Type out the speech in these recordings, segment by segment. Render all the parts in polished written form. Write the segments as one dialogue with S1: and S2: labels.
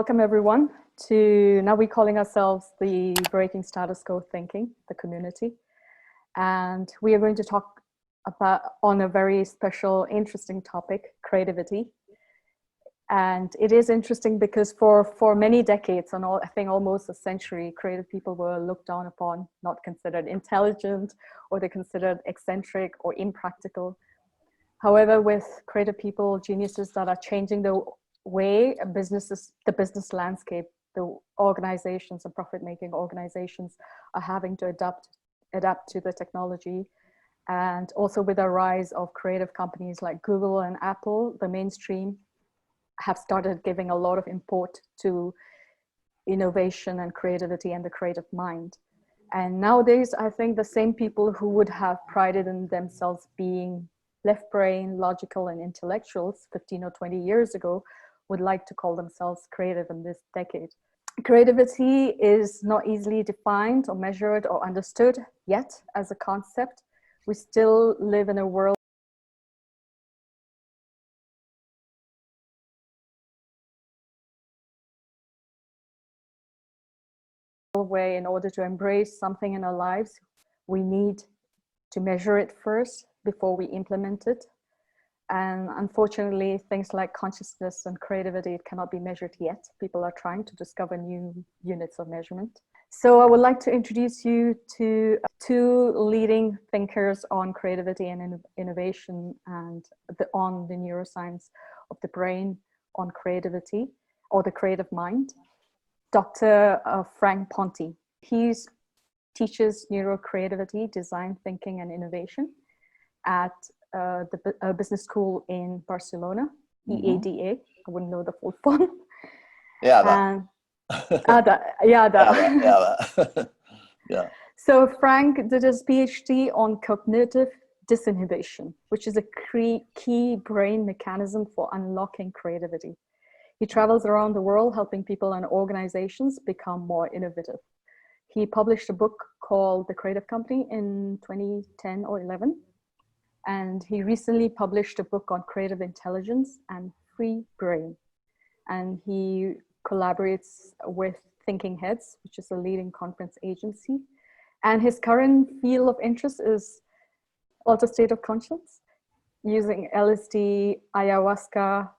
S1: welcome everyone to, now we're calling ourselves the Breaking Status Quo Thinking, the community. And we are going to talk on a very special, interesting topic, creativity. And it is interesting because for many decades, and I think almost a century, creative people were looked down upon, not considered intelligent, or they're considered eccentric or impractical. However, with creative people, geniuses that are changing the way the business landscape, the organizations and profit-making organizations are having to adapt to the technology. And also with the rise of creative companies like Google and Apple, the mainstream have started giving a lot of import to innovation and creativity and the creative mind. And nowadays, I think the same people who would have prided in themselves being left brain, logical, and intellectuals 15 or 20 years ago would like to call themselves creative in this decade. Creativity is not easily defined or measured or understood yet as a concept. We still live in a world where in order to embrace something in our lives, we need to measure it first before we implement it. And unfortunately, things like consciousness and creativity, it cannot be measured yet. People are trying to discover new units of measurement. So I would like to introduce you to two leading thinkers on creativity and innovation and on the neuroscience of the brain, on creativity or the creative mind. Dr. Franc Ponti. He teaches neurocreativity, design thinking and innovation at the business school in Barcelona, EADA. I wouldn't know the full form.
S2: Yeah.
S1: Yeah. So Frank did his PhD on cognitive disinhibition, which is a key brain mechanism for unlocking creativity. He travels around the world helping people and organizations become more innovative. He published a book called The Creative Company in 2010 or 11. And he recently published a book on creative intelligence and free brain. And he collaborates with Thinking Heads, which is a leading conference agency. And his current field of interest is altered state of conscience, using LSD, ayahuasca,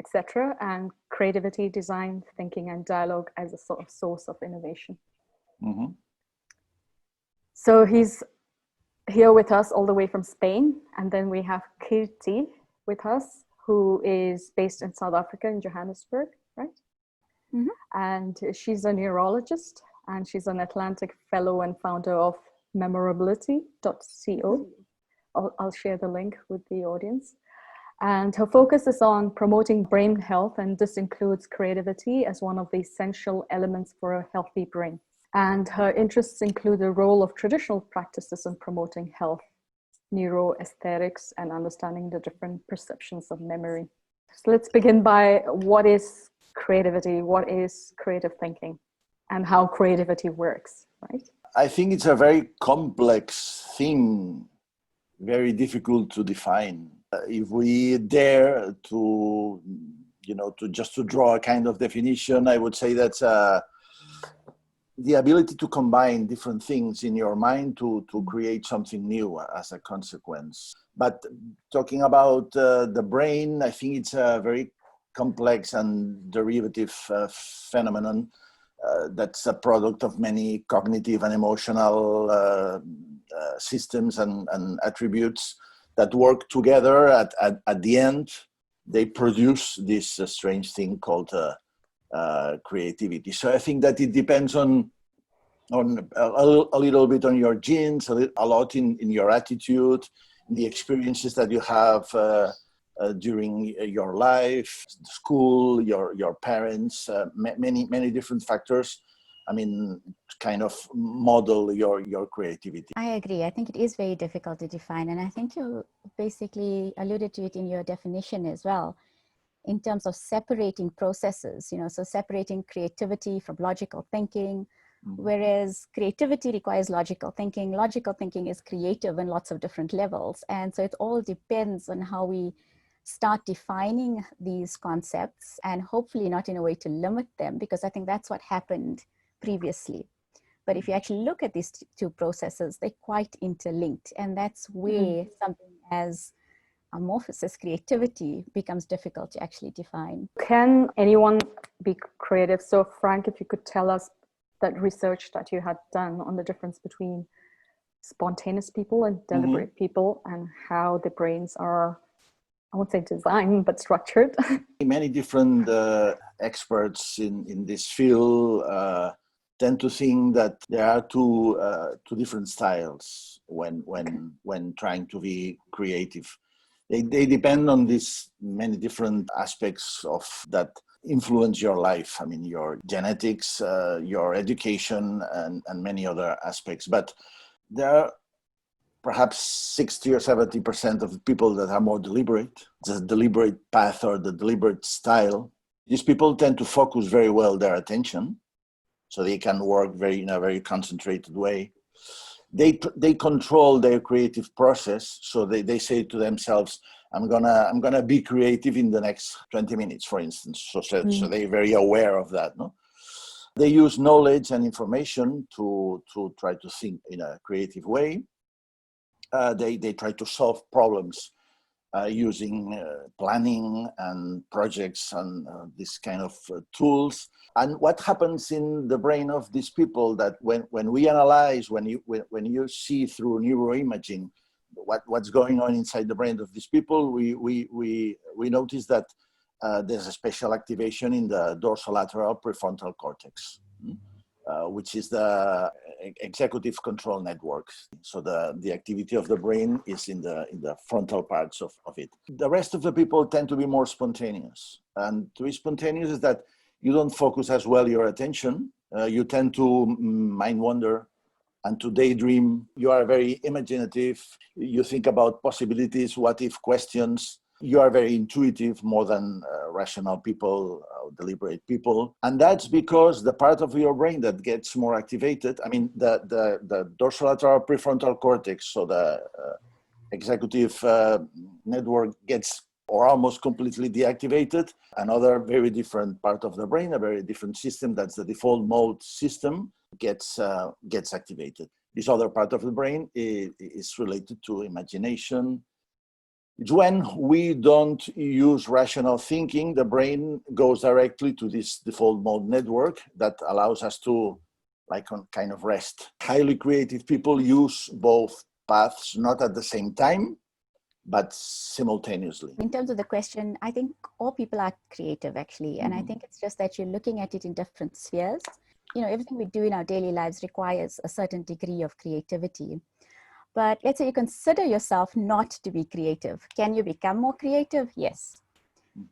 S1: etc., and creativity, design, thinking, and dialogue as a sort of source of innovation. So he's here with us all the way from Spain. And then we have Kirti with us, who is based in South Africa, in Johannesburg, right? And she's a neurologist, and she's an Atlantic Fellow and founder of memorability.co. I'll share the link with the audience. And her focus is on promoting brain health, and this includes creativity as one of the essential elements for a healthy brain. And her interests include the role of traditional practices in promoting health, neuroaesthetics, and understanding the different perceptions of memory. So let's begin by what is creativity, what is creative thinking, and how creativity works, right?
S2: I think it's a very complex thing, very difficult to define. If we dare to, to draw a kind of definition, I would say that's the ability to combine different things in your mind to create something new as a consequence. But talking about the brain, I think it's a very complex and derivative phenomenon that's a product of many cognitive and emotional systems and attributes that work together. At the end, they produce this strange thing called creativity. So I think that it depends on a little bit on your genes, a lot in your attitude, the experiences that you have during your life, school, your parents, many different factors. I mean, kind of model your creativity.
S3: I agree. I think it is very difficult to define. And I think you basically alluded to it in your definition as well, in terms of separating processes, so separating creativity from logical thinking, whereas creativity requires logical thinking. Logical thinking is creative in lots of different levels. And so it all depends on how we start defining these concepts, and hopefully not in a way to limit them, because I think that's what happened previously. But if you actually look at these two processes, they're quite interlinked. And that's where something as amorphous as creativity becomes difficult to actually define.
S1: Can anyone be creative? So Franc, if you could tell us that research that you had done on the difference between spontaneous people and deliberate people, and how the brains are, I won't say designed, but structured.
S2: Many different experts in this field tend to think that there are two different styles when trying to be creative. They depend on these many different aspects of that influence your life. I mean, your genetics, your education, and many other aspects. But there are perhaps 60 or 70% of people that are more deliberate, the deliberate path or the deliberate style. These people tend to focus very well their attention, so they can work in a very concentrated way. They control their creative process, so they say to themselves, I'm gonna be creative in the next 20 minutes, for instance. So they're very aware of that. No? They use knowledge and information to try to think in a creative way. They try to solve problems using planning and projects and this kind of tools. And what happens in the brain of these people, that when we analyze, when you see through neuroimaging what's going on inside the brain of these people, we notice that there's a special activation in the dorsolateral prefrontal cortex, which is the executive control network. So the activity of the brain is in the frontal parts of it. The rest of the people tend to be more spontaneous. And to be spontaneous is that you don't focus as well your attention. You tend to mind wander and to daydream. You are very imaginative. You think about possibilities, what if questions. You are very intuitive, more than rational people, deliberate people. And that's because the part of your brain that gets more activated, I mean, the dorsolateral prefrontal cortex, so the executive network gets or almost completely deactivated. Another very different part of the brain, a very different system, that's the default mode system, gets activated. This other part of the brain is related to imagination. When we don't use rational thinking, the brain goes directly to this default mode network that allows us to kind of rest. Highly creative people use both paths, not at the same time, but simultaneously.
S3: In terms of the question, I think all people are creative, actually. And I think it's just that you're looking at it in different spheres. You know, everything we do in our daily lives requires a certain degree of creativity. But let's say you consider yourself not to be creative. Can you become more creative? Yes.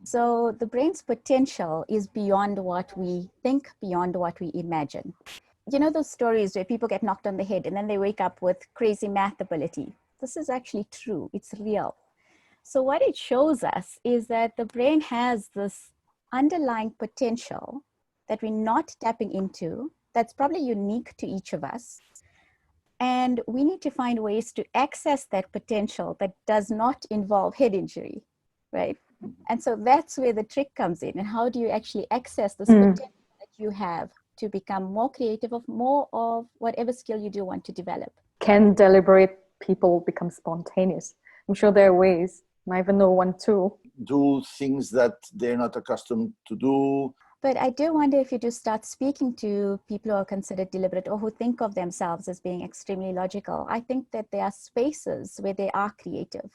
S3: So the brain's potential is beyond what we think, beyond what we imagine. You know those stories where people get knocked on the head and then they wake up with crazy math ability? This is actually true. It's real. So what it shows us is that the brain has this underlying potential that we're not tapping into, that's probably unique to each of us. And we need to find ways to access that potential that does not involve head injury, right? And so that's where the trick comes in. And how do you actually access this potential that you have to become more creative, of more of whatever skill you do want to develop?
S1: Can deliberate people become spontaneous? I'm sure there are ways. I even know one too.
S2: Do things that they're not accustomed to do.
S3: But I do wonder if you do start speaking to people who are considered deliberate or who think of themselves as being extremely logical, I think that there are spaces where they are creative.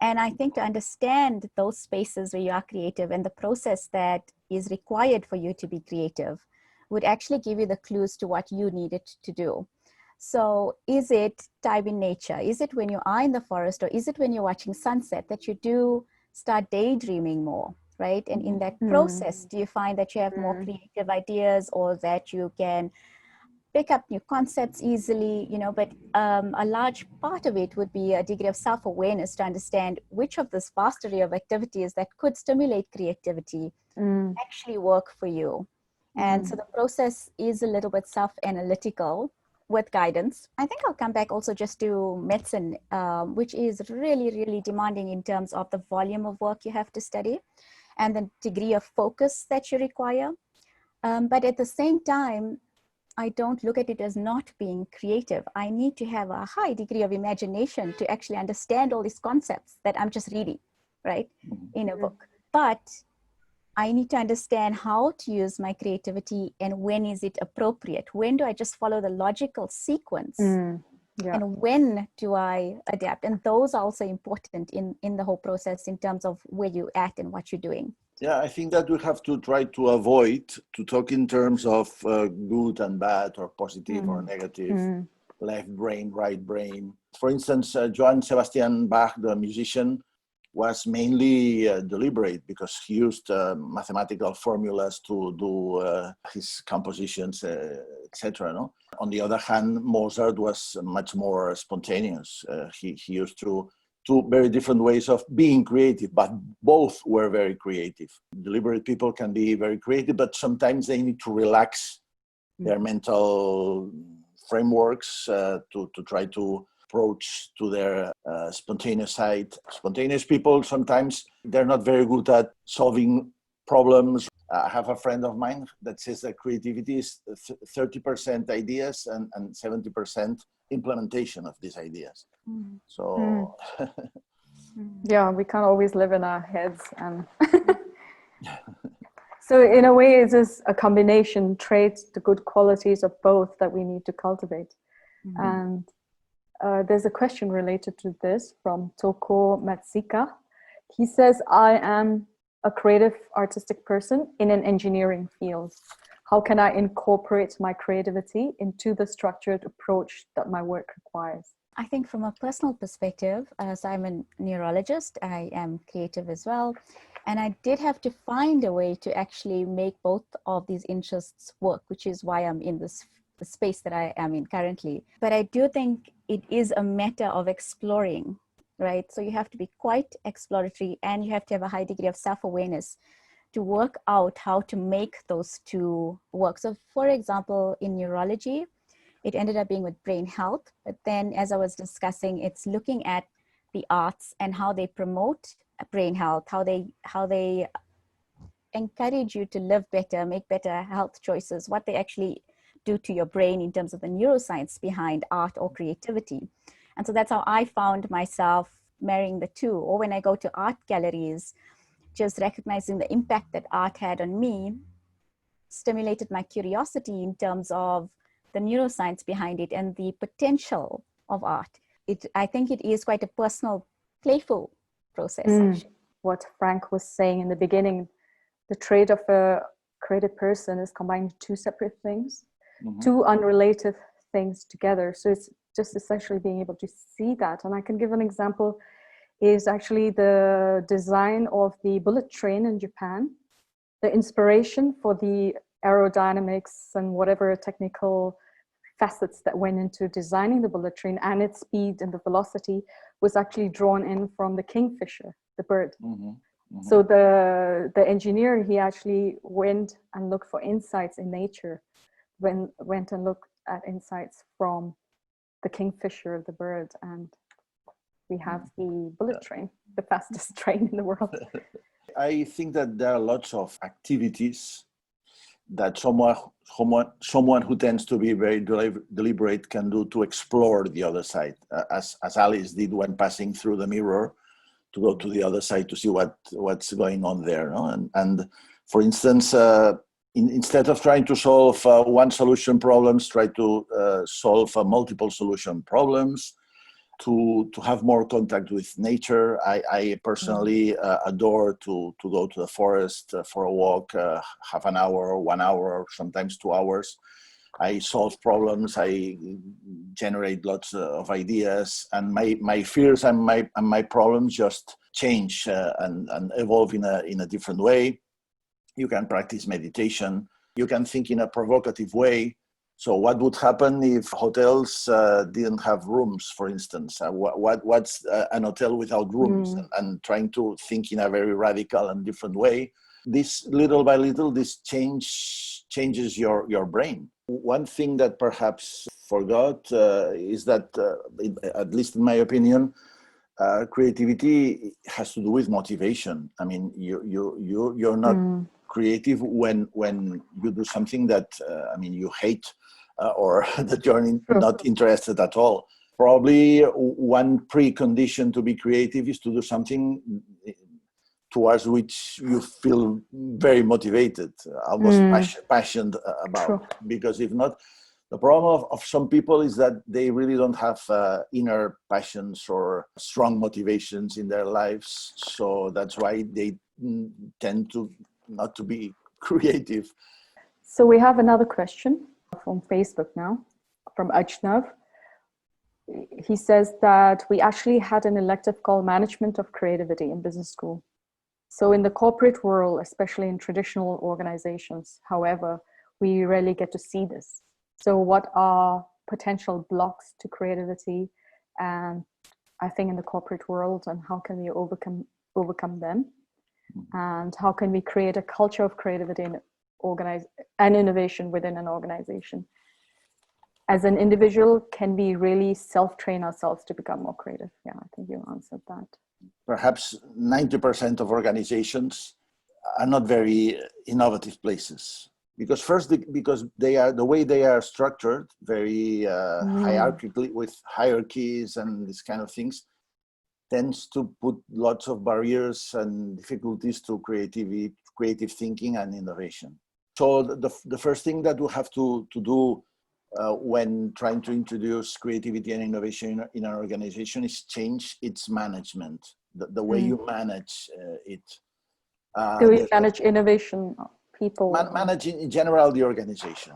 S3: And I think to understand those spaces where you are creative and the process that is required for you to be creative would actually give you the clues to what you needed to do. So is it time in nature? Is it when you are in the forest, or is it when you're watching sunset that you do start daydreaming more, right? And in that process, do you find that you have more creative ideas, or that you can pick up new concepts easily, you know? But a large part of it would be a degree of self-awareness to understand which of this vast array of activities that could stimulate creativity actually work for you. And so the process is a little bit self-analytical, with guidance. I think I'll come back also just to medicine, which is really, really demanding in terms of the volume of work you have to study and the degree of focus that you require. But at the same time, I don't look at it as not being creative. I need to have a high degree of imagination to actually understand all these concepts that I'm just reading, right, in a book. But I need to understand how to use my creativity and when is it appropriate? When do I just follow the logical sequence? And when do I adapt? And those are also important in the whole process in terms of where you're at and what you're doing.
S2: Yeah, I think that we have to try to avoid to talk in terms of good and bad or positive or negative, left brain, right brain. For instance, Johann Sebastian Bach, the musician, was mainly deliberate because he used mathematical formulas to do his compositions, etc. No? On the other hand, Mozart was much more spontaneous. He used two very different ways of being creative, but both were very creative. Deliberate people can be very creative, but sometimes they need to relax their mental frameworks to try to approach to their spontaneous side. Spontaneous people, sometimes they're not very good at solving problems. I have a friend of mine that says that creativity is 30% ideas and 70% implementation of these ideas. So
S1: yeah, we can't always live in our heads. And so in a way, it is a combination trait, the good qualities of both that we need to cultivate. And there's a question related to this from Toko Matsuka. He says, I am a creative artistic person in an engineering field. How can I incorporate my creativity into the structured approach that my work requires?
S3: I think from a personal perspective, as I'm a neurologist, I am creative as well. And I did have to find a way to actually make both of these interests work, which is why I'm in the space that I am in currently. But I do think it is a matter of exploring, right? So you have to be quite exploratory and you have to have a high degree of self-awareness to work out how to make those two work. So for example, in neurology, it ended up being with brain health. But then as I was discussing, it's looking at the arts and how they promote brain health, how they encourage you to live better, make better health choices, what they actually do to your brain in terms of the neuroscience behind art or creativity. And so that's how I found myself marrying the two. Or when I go to art galleries, just recognizing the impact that art had on me stimulated my curiosity in terms of the neuroscience behind it and the potential of art. I think it is quite a personal, playful process. Actually.
S1: What Franc was saying in the beginning, the trait of a creative person is combining two separate things, two unrelated things together. So it's just essentially being able to see that. And I can give an example, is actually the design of the bullet train in Japan. The inspiration for the aerodynamics and whatever technical facets that went into designing the bullet train and its speed and the velocity was actually drawn in from the kingfisher, the bird. So the engineer, he actually went and looked for insights in nature, went and looked at insights from the kingfisher, the bird, and we have the bullet train, the fastest train in the world.
S2: I think that there are lots of activities that someone who tends to be very deliberate can do to explore the other side, as Alice did when passing through the mirror, to go to the other side to see what's going on there. No? And for instance, instead of trying to solve one solution problems, try to solve multiple solution problems, to have more contact with nature. I personally adore to go to the forest for a walk, half an hour, 1 hour, or sometimes 2 hours. I solve problems, I generate lots of ideas, and my fears and my problems just change and evolve in a different way. You can practice meditation. You can think in a provocative way. So what would happen if hotels didn't have rooms, for instance? What's an hotel without rooms? And trying to think in a very radical and different way. This little by little, this changes your brain. One thing that perhaps forgot is that, at least in my opinion, creativity has to do with motivation. I mean, you're not creative when you do something that I mean you hate or that you're not interested at all. Probably one precondition to be creative is to do something towards which you feel very motivated, almost passionate about.
S1: True.
S2: Because if not, the problem of some people is that they really don't have inner passions or strong motivations in their lives. So that's why they tend to not to be creative.
S1: So we have another question from Facebook now, from Ajnav. He says that we actually had an elective called Management of Creativity in business school. So in the corporate world, especially in traditional organizations, however, we rarely get to see this. So what are potential blocks to creativity, and I think in the corporate world, and how can we overcome them? And how can we create a culture of creativity and innovation within an organization? As an individual, can we really self-train ourselves to become more creative? Yeah, I think you answered that.
S2: Perhaps 90% of organizations are not very innovative places. Because because they are, the way they are structured, very hierarchically, with hierarchies and these kind of things, tends to put lots of barriers and difficulties to creative thinking and innovation. So the first thing that we have to do when trying to introduce creativity and innovation in an organization is change its management, the way you manage it.
S1: Do we manage innovation? People
S2: manage in general the organization.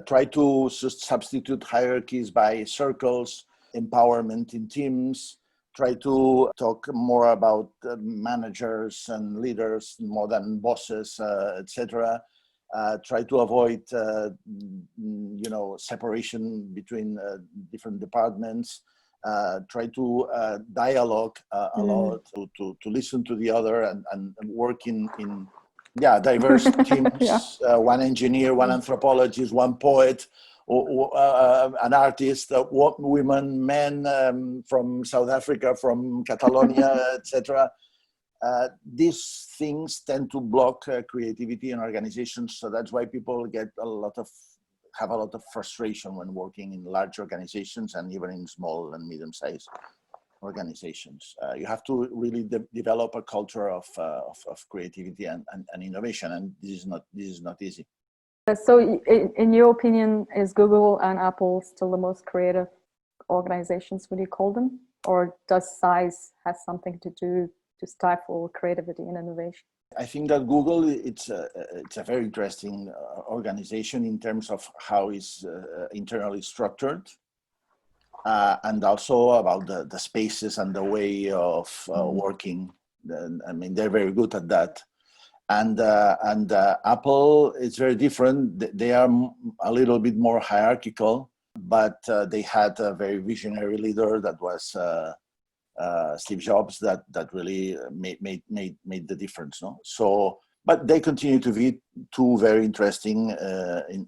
S2: Try to substitute hierarchies by circles, empowerment in teams. Try to talk more about managers and leaders more than bosses, etc. Try to avoid, separation between different departments. Try to dialogue a lot, to listen to the other and work in diverse teams. One engineer, one anthropologist, one poet, or an artist, women, men from South Africa, from Catalonia, etc. These things tend to block creativity in organizations, so that's why people have a lot of frustration when working in large organizations and even in small and medium-sized organizations. You have to really develop a culture of creativity and innovation, and this is not easy.
S1: So in your opinion, is Google and Apple still the most creative organizations, would you call them? Or does size have something to do to stifle creativity and innovation?
S2: I think that Google, it's a very interesting organization in terms of how it's internally structured, and also about the spaces and the way of working. I mean, they're very good at that. And Apple is very different. They are a little bit more hierarchical, but they had a very visionary leader that was Steve Jobs that really made the difference. No, so but they continue to be two very interesting,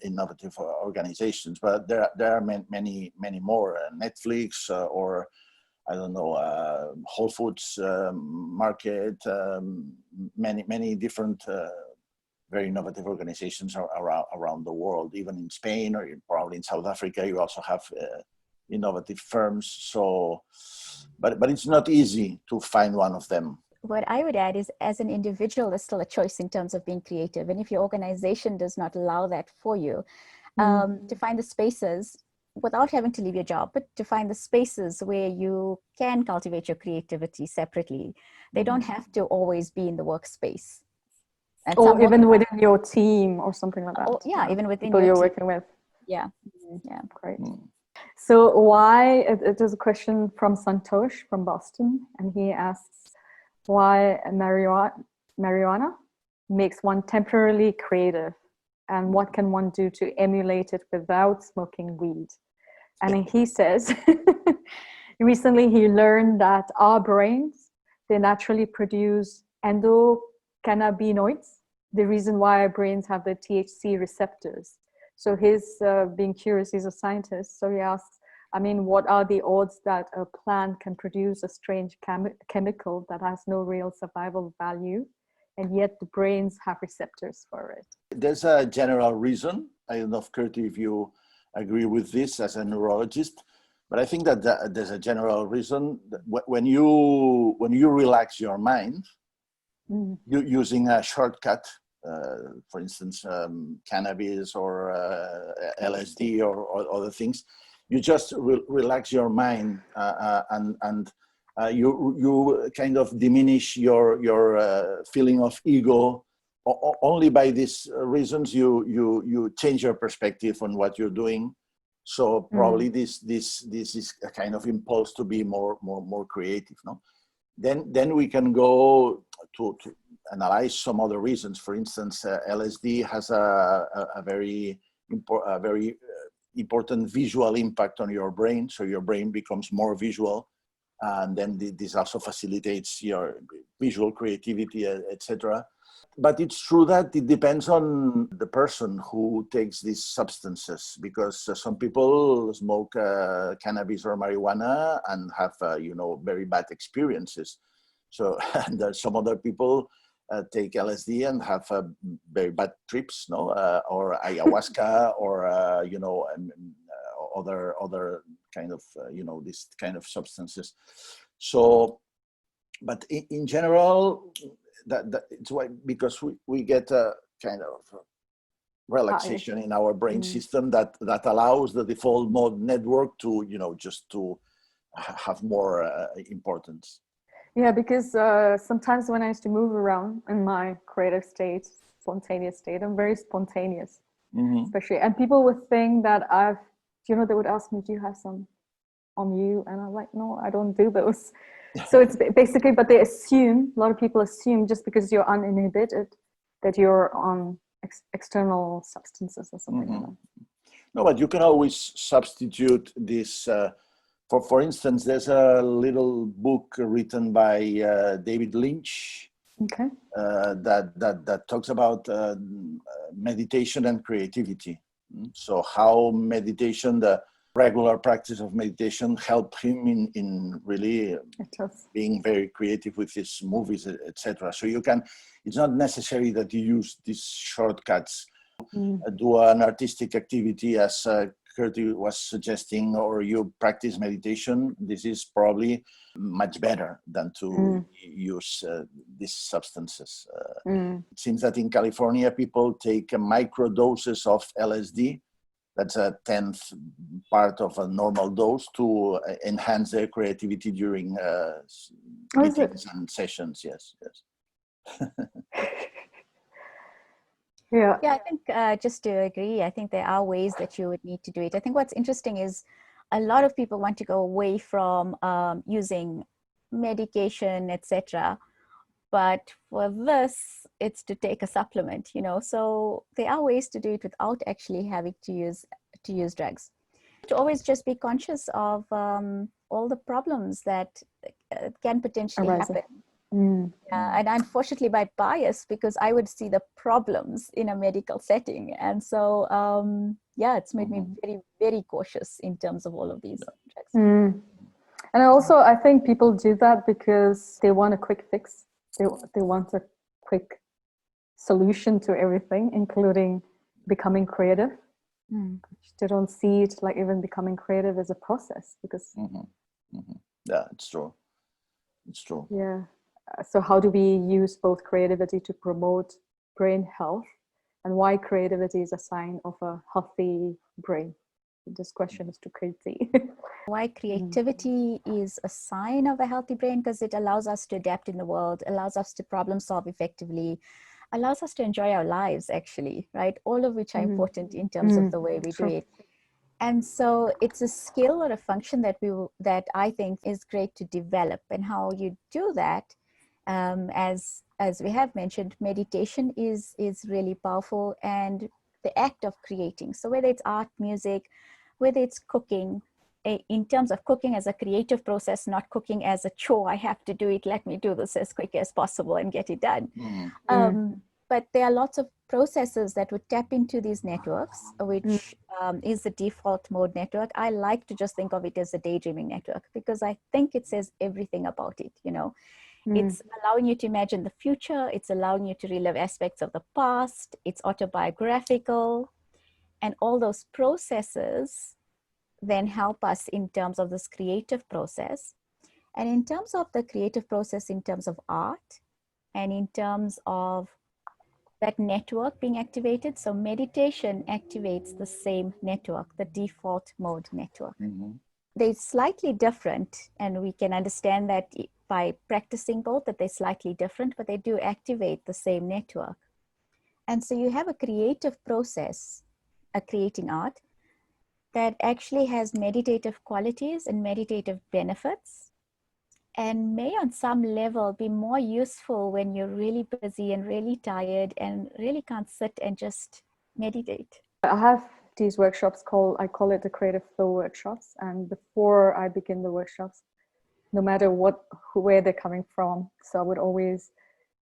S2: innovative organizations. But there are many more. Netflix or I don't know, Whole Foods Market, many different very innovative organizations around the world. Even in Spain or probably in South Africa, you also have innovative firms. So, but it's not easy to find one of them.
S3: What I would add is, as an individual, there's still a choice in terms of being creative. And if your organization does not allow that for you, to find the spaces, without having to leave your job, but to find the spaces where you can cultivate your creativity separately. They don't have to always be in the workspace. And
S1: or even within your team or something like that.
S3: Oh, yeah, even within
S1: people
S3: your
S1: you're
S3: team.
S1: working with.
S3: Yeah, yeah.
S1: Great. So why, there's a question from Santosh from Boston, and he asks why marijuana makes one temporarily creative, and what can one do to emulate it without smoking weed? And he says, recently he learned that our brains, they naturally produce endocannabinoids, the reason why our brains have the THC receptors. So he's being curious, he's a scientist. So he asks, I mean, what are the odds that a plant can produce a strange chemical that has no real survival value, and yet the brains have receptors for it?
S2: There's a general reason. I don't know, Kirti, if you agree with this as a neurologist, but I think that there's a general reason that when you relax your mind, using a shortcut, for instance, cannabis or LSD or other things, you just relax your mind and you kind of diminish your feeling of ego. Only by these reasons you change your perspective on what you're doing. So probably this is a kind of impulse to be more creative, no? Then we can go to analyze some other reasons. For instance, LSD has a very important visual impact on your brain. So your brain becomes more visual, and then this also facilitates your visual creativity, etc. But it's true that it depends on the person who takes these substances, because some people smoke cannabis or marijuana and have, very bad experiences. So and there's some other people take LSD and have very bad trips, no, or ayahuasca, or other kind of this kind of substances. So, but in general, that it's why, because we get a kind of relaxation in our brain system that allows the default mode network to just to have more importance.
S1: Yeah, because sometimes when I used to move around in my creative state, spontaneous state, I'm very spontaneous, especially, and people would think that they would ask me, do you have some on you? And I'm like, no, I don't do those. So it's basically, but they assume, a lot of people assume, just because you're uninhibited, that you're on external substances or something like that.
S2: No, but you can always substitute this. For instance, there's a little book written by David Lynch, that talks about meditation and creativity. So how meditation, the regular practice of meditation, helped him in really being very creative with his movies, etc. So it's not necessary that you use these shortcuts, do an artistic activity as Kirti was suggesting, or you practice meditation. This is probably much better than to use these substances. It seems that in California, people take micro doses of LSD. That's a 10th part of a normal dose to enhance their creativity during meetings and sessions. Yes.
S3: Yeah, I think just to agree, I think there are ways that you would need to do it. I think what's interesting is a lot of people want to go away from using medication, etc. But for this, it's to take a supplement, So there are ways to do it without actually having to use drugs. To always just be conscious of all the problems that can potentially happen. And unfortunately by bias, because I would see the problems in a medical setting. And so, it's made me very, very cautious in terms of all of these drugs.
S1: And also, I think people do that because they want a quick fix. They want a quick solution to everything, including becoming creative. They don't see it like even becoming creative as a process, because
S2: yeah, it's true.
S1: Yeah. So how do we use both creativity to promote brain health, and why creativity is a sign of a healthy brain? This question is to Kirti.
S3: Why creativity is a sign of a healthy brain? Because it allows us to adapt in the world, allows us to problem solve effectively, allows us to enjoy our lives, actually, right? All of which are important in terms of the way we do it. And so it's a skill or a function that I think is great to develop. And how you do that, as we have mentioned, meditation is really powerful, and the act of creating. So whether it's art, music, whether it's cooking, in terms of cooking as a creative process, not cooking as a chore, I have to do it, let me do this as quick as possible and get it done. But there are lots of processes that would tap into these networks, which is the default mode network. I like to just think of it as the daydreaming network because I think it says everything about it, you know. It's allowing you to imagine the future. It's allowing you to relive aspects of the past. It's autobiographical. And all those processes then help us in terms of this creative process. And in terms of the creative process, in terms of art, and in terms of that network being activated. So meditation activates the same network, the default mode network. They're slightly different, and we can understand that by practicing both, that they're slightly different, but they do activate the same network. And so you have a creative process, a creating art, that actually has meditative qualities and meditative benefits, and may on some level be more useful when you're really busy and really tired and really can't sit and just meditate.
S1: I have these workshops I call it the creative flow workshops. And before I begin the workshops, no matter where they're coming from, so I would always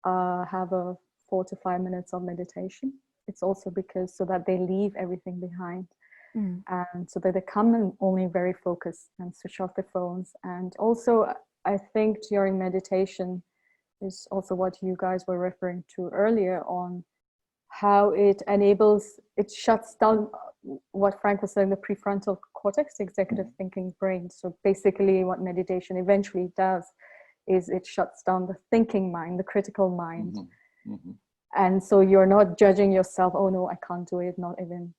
S1: have a 4 to 5 minutes of meditation. It's also because so that they leave everything behind. And so that they come and only very focused and switch off their phones. And also, I think during meditation is also what you guys were referring to earlier on how it shuts down what Frank was saying, the prefrontal cortex, the executive thinking brain. So basically what meditation eventually does is it shuts down the thinking mind, the critical mind. And so you're not judging yourself, oh no, I can't do it, not even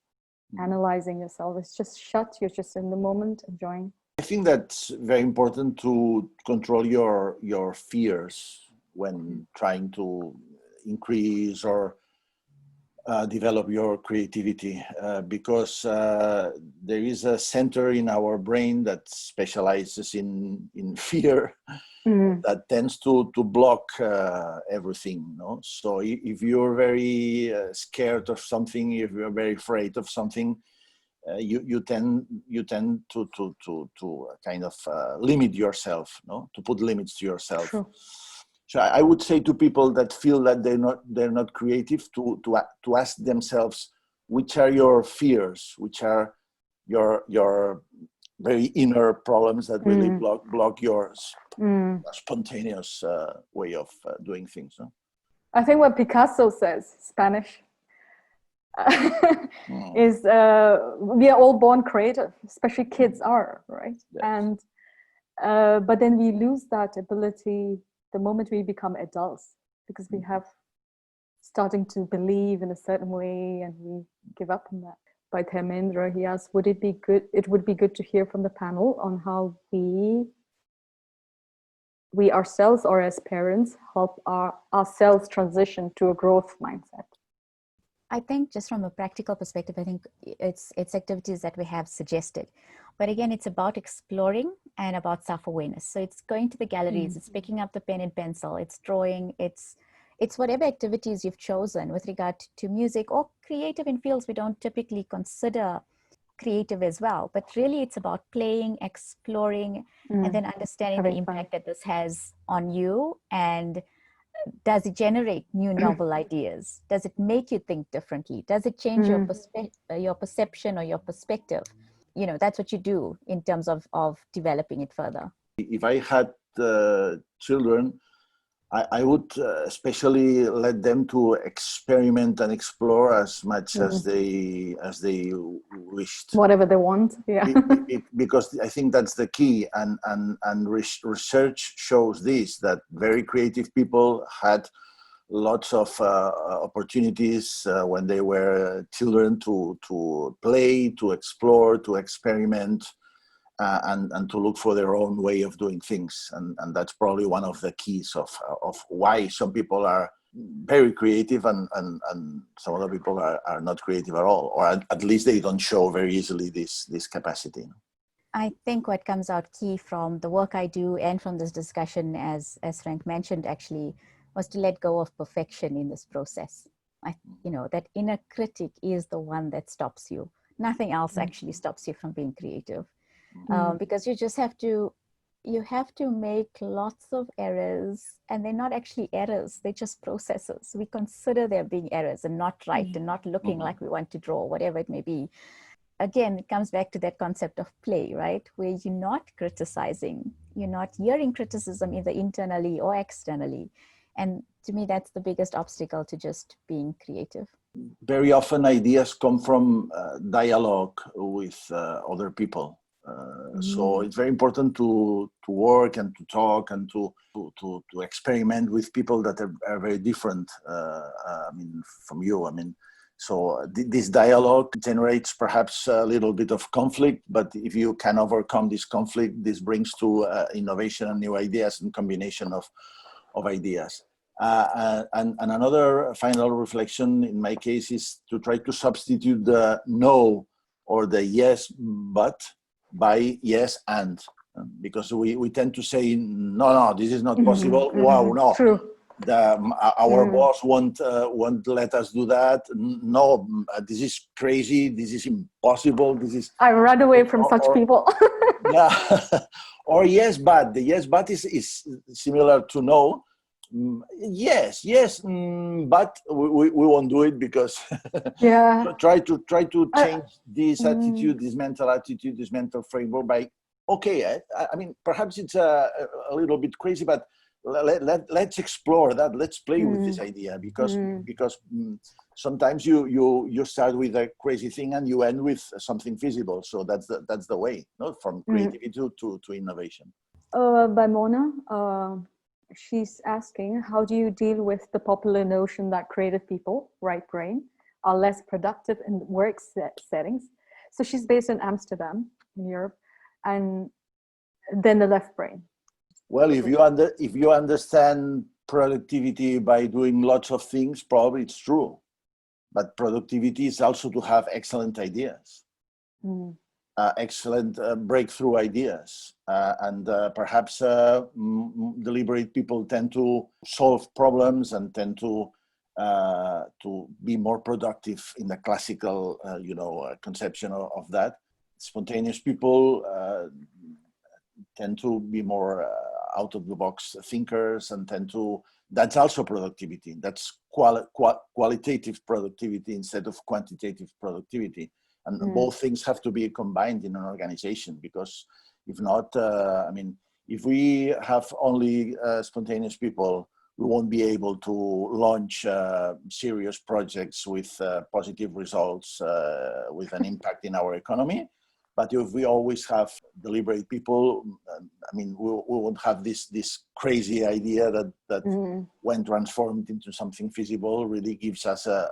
S1: analyzing yourself. It's just shut, you're just in the moment, enjoying.
S2: I think that's very important to control your fears when trying to increase or develop your creativity, because there is a center in our brain that specializes in fear that tends to block everything. No? So if you're very scared of something, if you're very afraid of something, you tend to kind of limit yourself, no? To put limits to yourself.
S1: True.
S2: So I would say to people that feel that they're not creative to ask themselves, which are your fears, which are your very inner problems that really block your spontaneous way of doing things. No?
S1: I think what Picasso says, Spanish, is we are all born creative, especially kids are, right? Yes. And but then we lose that ability the moment we become adults, because we have starting to believe in a certain way and we give up on that. By Dharmendra, he asked, would it be good? It would be good to hear from the panel on how we ourselves, or as parents, help ourselves transition to a growth mindset.
S3: I think just from a practical perspective, I think it's activities that we have suggested. But again, it's about exploring and about self-awareness. So it's going to the galleries, it's picking up the pen and pencil, it's drawing, it's whatever activities you've chosen with regard to music or creative in fields we don't typically consider creative as well. But really it's about playing, exploring, and then understanding the impact that this has on you. And does it generate new novel ideas? Does it make you think differently? Does it change your perception or your perspective? You know, that's what you do in terms of developing it further.
S2: If I had children, I would especially let them to experiment and explore as much as they wished.
S1: Whatever they want, yeah.
S2: Because I think that's the key, and research shows this, that very creative people had lots of opportunities when they were children to play, to explore, to experiment. And to look for their own way of doing things. And that's probably one of the keys of why some people are very creative and some other people are not creative at all, or at least they don't show very easily this capacity.
S3: I think what comes out key from the work I do and from this discussion, as Frank mentioned, actually, was to let go of perfection in this process. That inner critic is the one that stops you. Nothing else actually stops you from being creative. Because you just have to you have to make lots of errors, and they're not actually errors, they're just processes. We consider there being errors and not right and not looking like we want to draw, whatever it may be. Again, it comes back to that concept of play, right? Where you're not criticizing, you're not hearing criticism either internally or externally. And to me, that's the biggest obstacle to just being creative.
S2: Very often ideas come from dialogue with other people. So it's very important to work and to talk and to experiment with people that are very different from you. So this dialogue generates perhaps a little bit of conflict, but if you can overcome this conflict, this brings to innovation and new ideas and combination of ideas. And another final reflection in my case is to try to substitute the no or the yes, but by yes, and. Because we tend to say, no, this is not possible. Wow, no.
S1: True.
S2: Our boss won't let us do that. No, this is crazy. This is impossible. This is.
S1: I run away from such people.
S2: Yeah. Or yes, but. The yes, but is similar to no. Yes, but we won't do it because try to change this attitude, this mental attitude, this mental framework by, okay, I mean, perhaps it's a little bit crazy, but let's explore that. Let's play with this idea because sometimes you start with a crazy thing and you end with something feasible. So that's the way, no? From creativity to innovation.
S1: By Mona. She's asking, how do you deal with the popular notion that creative people, right brain, are less productive in work settings? So she's based in Amsterdam, in Europe, and then the left brain.
S2: Well, if you understand productivity by doing lots of things, probably it's true. But productivity is also to have excellent ideas. Excellent breakthrough ideas, and perhaps deliberate people tend to solve problems and tend to be more productive in the classical, conception of that. Spontaneous people tend to be more out of the box thinkers and that's also productivity. That's qualitative productivity instead of quantitative productivity. And both things have to be combined in an organization, because if not, if we have only spontaneous people, we won't be able to launch serious projects with positive results, with an impact in our economy. But if we always have deliberate people, we won't have this crazy idea that when transformed into something feasible really gives us a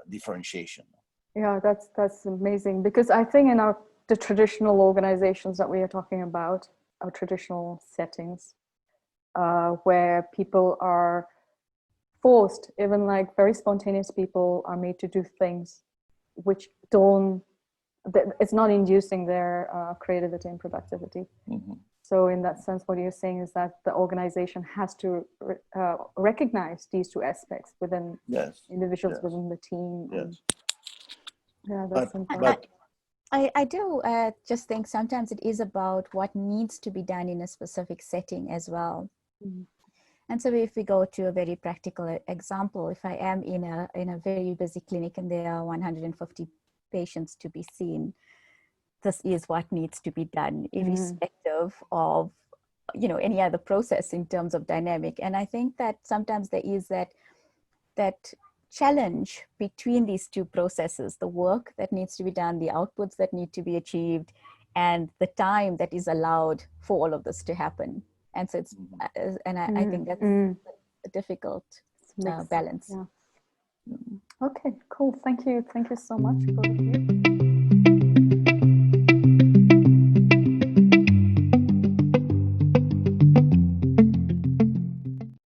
S2: differentiation.
S1: Yeah, that's amazing, because I think in the traditional organizations that we are talking about, our traditional settings, where people are forced, even like very spontaneous people are made to do things which it's not inducing their creativity and productivity. So in that sense, what you're saying is that the organization has to recognize these two aspects within individuals, within the team.
S2: Yes.
S1: Yeah, that's important.
S2: But
S3: I do just think sometimes it is about what needs to be done in a specific setting as well. And so if we go to a very practical example, if I am in a very busy clinic and there are 150 patients to be seen, this is what needs to be done, irrespective of any other process in terms of dynamic. And I think that sometimes there is that challenge between these two processes, the work that needs to be done, the outputs that need to be achieved, and the time that is allowed for all of this to happen. And so it's, and I think that's a difficult balance.
S1: Yeah. Okay, cool. Thank you so much, both of you.